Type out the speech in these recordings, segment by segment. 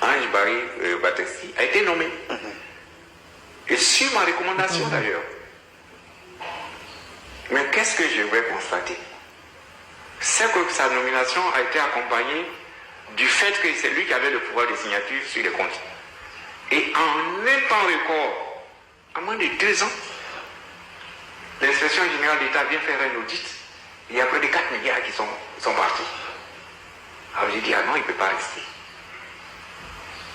Ange Barry Batesti a été nommé. Et sur ma recommandation d'ailleurs. Mais qu'est-ce que je vais constater? C'est que sa nomination a été accompagnée du fait que c'est lui qui avait le pouvoir de signature sur les comptes. Et en un temps record, à moins de 2 ans, l'inspection générale d'État vient faire un audit. Il y a près de 4 milliards qui sont partis. Alors j'ai dit, ah non, il ne peut pas rester.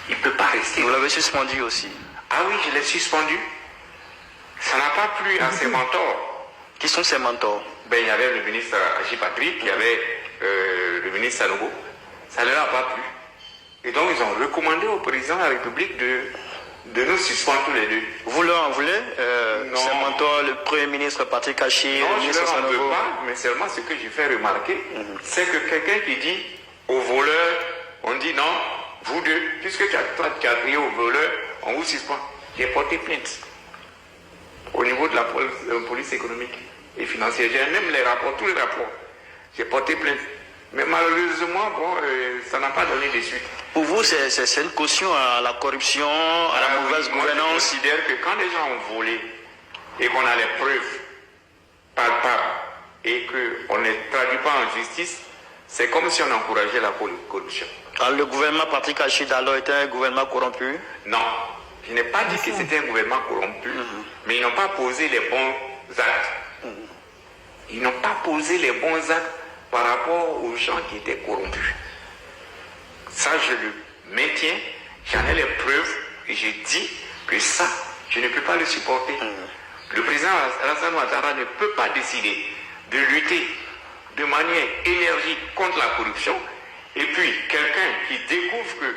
Il ne peut pas rester. Vous l'avez suspendu aussi. Ah oui, je l'ai suspendu. Ça n'a pas plu à ses mentors. Qui sont ces mentors? Ben, il y avait le ministre Haji Patrick, il y avait le ministre Sanogo. Ça ne leur a pas plu. Et donc, ils ont recommandé au président de la République de nous suspendre tous les deux. Vous leur en voulez ces mentors, le Premier ministre Patrick Hachi, le ministre Sanogo? Non, je ne leur en veux Sanogo. pas, mais seulement ce que j'ai fait remarquer, c'est que quelqu'un qui dit aux voleurs, on dit non, vous deux, puisque toi tu as crié aux voleurs, on vous suspend. J'ai porté plainte au niveau de la police économique et financière. J'ai même les rapports, tous les rapports. J'ai porté plainte. Mais malheureusement, bon, ça n'a pas donné de suite. Pour vous, c'est une caution à la corruption, à la mauvaise gouvernance? Je considère que quand les gens ont volé et qu'on a les preuves palpables et qu'on ne les traduit pas en justice, c'est comme si on encourageait la corruption. Alors, le gouvernement Patrick Hachi d'alors était un gouvernement corrompu? Non, je n'ai pas dit que c'était un gouvernement corrompu, mais ils n'ont pas posé les bons actes. Ils n'ont pas posé les bons actes par rapport aux gens qui étaient corrompus. Ça, je le maintiens, j'en ai les preuves, et j'ai dit que ça, je ne peux pas le supporter. Le président Alassane Ouattara ne peut pas décider de lutter de manière énergique contre la corruption, et puis quelqu'un qui découvre que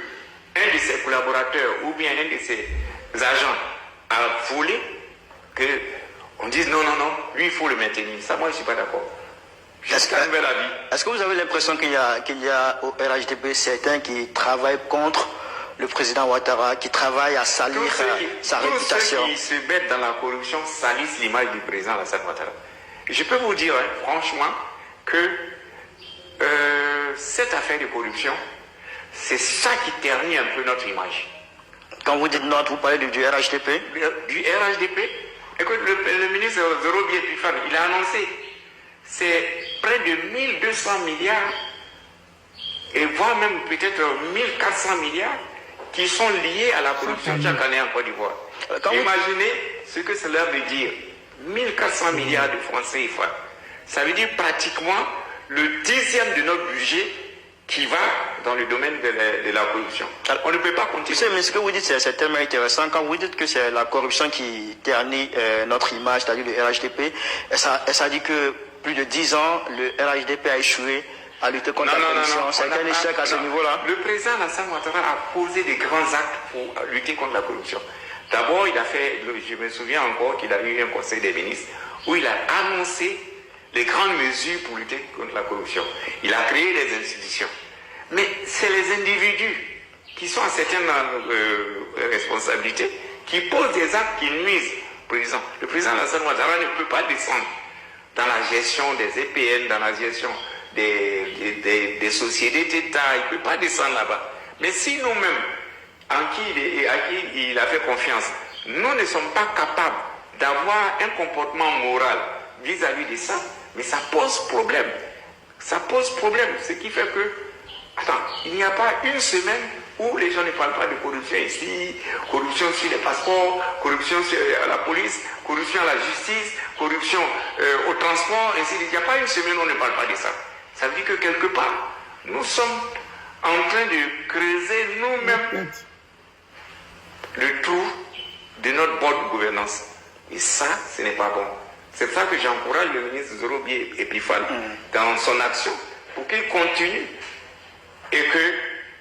un de ses collaborateurs ou bien un de ses agents a volé, qu'on dise non, lui il faut le maintenir. Ça, moi je ne suis pas d'accord. Est-ce que vous avez l'impression qu'il y a au RHDP certains qui travaillent contre le président Ouattara, qui travaillent à salir sa réputation? Tous ceux qui se mettent dans la corruption salissent l'image du président Alassane Ouattara. Je peux vous dire, franchement, que cette affaire de corruption, c'est ça qui ternit un peu notre image. Quand vous dites notre, vous parlez du RHDP? Du RHDP. Écoute, le ministre Zorobi Epifan, il a annoncé, c'est près de 1200 milliards, et voire même peut-être 1400 milliards, qui sont liés à la corruption chaque année en Côte d'Ivoire. Imaginez ce que cela veut dire. 1400 milliards de francs CFA. Ça veut dire pratiquement le 10e de notre budget qui va dans le domaine de la corruption. On ne peut pas continuer. Mais ce que vous dites, c'est tellement intéressant. Quand vous dites que c'est la corruption qui ternit notre image, c'est-à-dire le RHDP, ça dit que plus de 10 ans, le RHDP a échoué à lutter contre la corruption. C'est un échec à ce niveau-là. Le président Alassane Ouattara a posé des grands actes pour lutter contre la corruption. D'abord, il a fait, je me souviens encore qu'il a eu un conseil des ministres où il a annoncé les grandes mesures pour lutter contre la corruption. Il a créé des institutions. Mais c'est les individus qui sont à certaines responsabilités qui posent des actes qui nuisent au président. Le président Alassane Ouattara ne peut pas descendre dans la gestion des EPN, dans la gestion des sociétés d'État. Il ne peut pas descendre là-bas. Mais si nous-mêmes, à qui il a fait confiance, nous ne sommes pas capables d'avoir un comportement moral vis-à-vis de ça, mais ça pose problème. Ça pose problème. Ce qui fait que, attends, il n'y a pas une semaine où les gens ne parlent pas de corruption ici, corruption sur les passeports, corruption à la police, corruption à la justice, corruption au transport, ainsi de suite. Il n'y a pas une semaine où on ne parle pas de ça. Ça veut dire que quelque part, nous sommes en train de creuser nous-mêmes le trou de notre bonne gouvernance. Et ça, ce n'est pas bon. C'est pour ça que j'encourage le ministre Zorobi Epifan dans son action pour qu'il continue et que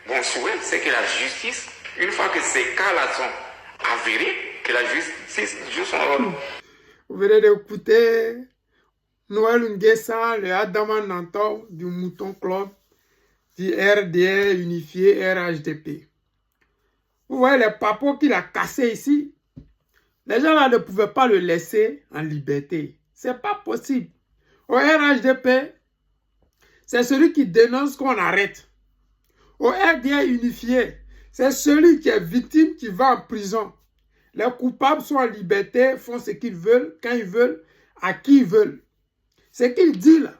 mon souhait, c'est que la justice, une fois que ces cas-là sont avérés, que la justice joue son rôle. Vous venez d'écouter Noël Nguessa, le Adama Nantor du Mouton Club, du RDR unifié RHDP. Vous voyez les papos qu'il a cassés ici. Les gens là ne pouvaient pas le laisser en liberté. C'est pas possible. Au RHDP, c'est celui qui dénonce qu'on arrête. Au RDR unifié, C'est celui qui est victime qui va en prison. Les coupables sont en liberté, font ce qu'ils veulent, quand ils veulent, à qui ils veulent. Ce qu'il dit là,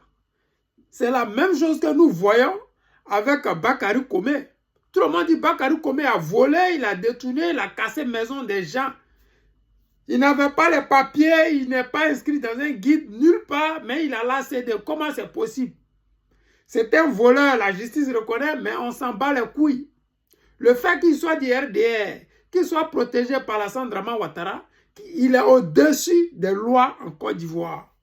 c'est la même chose que nous voyons avec Bakary Komé. Tout le monde dit Bakary Komé a volé, il a détourné, il a cassé la maison des gens. Il n'avait pas les papiers, il n'est pas inscrit dans un guide nulle part, mais il a laissé de comment c'est possible. C'est un voleur, la justice reconnaît, mais on s'en bat les couilles. Le fait qu'il soit du RDR, qu'il soit protégé par la Sandraman Ouattara, il est au-dessus des lois en Côte d'Ivoire.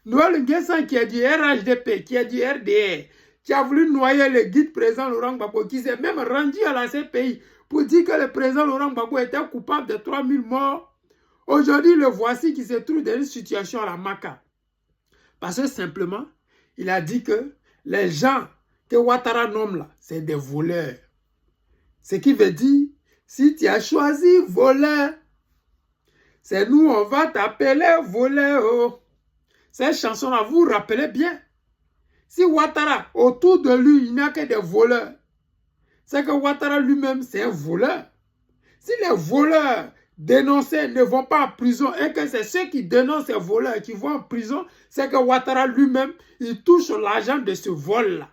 Noël Nguessan qui est du RHDP, qui est du RDR, qui a voulu noyer le guide président Laurent Gbagbo, qui s'est même rendu à la CPI pour dire que le président Laurent Gbagbo était coupable de 3000 morts. Aujourd'hui, le voici qui se trouve dans une situation à la Maca. Parce que simplement, il a dit que les gens que Ouattara nomme là, c'est des voleurs. Ce qui veut dire, si tu as choisi voleur, c'est nous, on va t'appeler voleur. Oh. Cette chanson-là, vous vous rappelez bien. Si Ouattara, autour de lui, il n'y a que des voleurs, c'est que Ouattara lui-même, c'est un voleur. Si les voleurs dénoncés ne vont pas en prison et que c'est ceux qui dénoncent ces voleurs qui vont en prison, c'est que Ouattara lui-même, il touche l'argent de ce vol-là.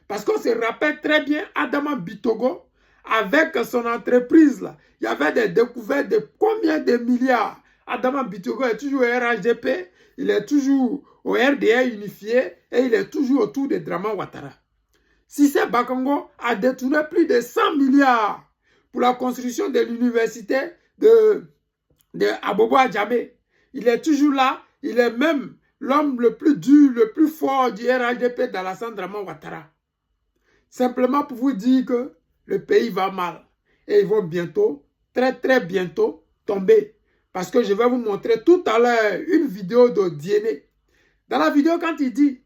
Parce qu'on se rappelle très bien, Adama Bitogo, avec son entreprise, là, il y avait des découvertes de combien de milliards. Adama Bitogo est toujours au RHDP, il est toujours au RDA unifié et il est toujours autour de Draman Ouattara. Cissé Bakongo a détourné plus de 100 milliards pour la construction de l'université de Abobo Adjamé. Il est toujours là, il est même l'homme le plus dur, le plus fort du RHDP dans la Sandraman Ouattara. Simplement pour vous dire que le pays va mal. Et ils vont bientôt, très bientôt, tomber. Parce que je vais vous montrer tout à l'heure une vidéo de Diéné. Dans la vidéo, quand il dit,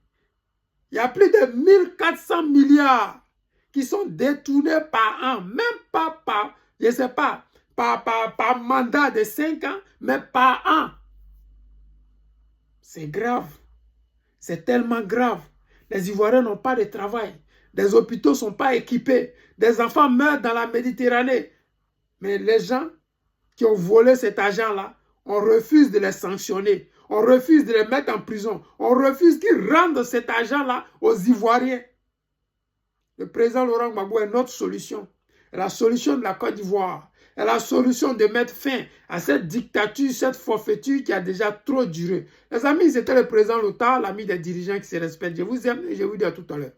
il y a plus de 1400 milliards qui sont détournés par an. Même pas par, je ne sais pas, par mandat de 5 ans, mais par an. C'est grave. C'est tellement grave. Les Ivoiriens n'ont pas de travail. Des hôpitaux ne sont pas équipés. Des enfants meurent dans la Méditerranée. Mais les gens qui ont volé cet argent-là, on refuse de les sanctionner. On refuse de les mettre en prison. On refuse qu'ils rendent cet argent-là aux Ivoiriens. Le président Laurent Gbagbo est notre solution. La solution de la Côte d'Ivoire. est la solution de mettre fin à cette dictature, cette forfaiture qui a déjà trop duré. Les amis, c'était le président Lothar, l'ami des dirigeants qui se respectent. Je vous aime et je vous dis à tout à l'heure.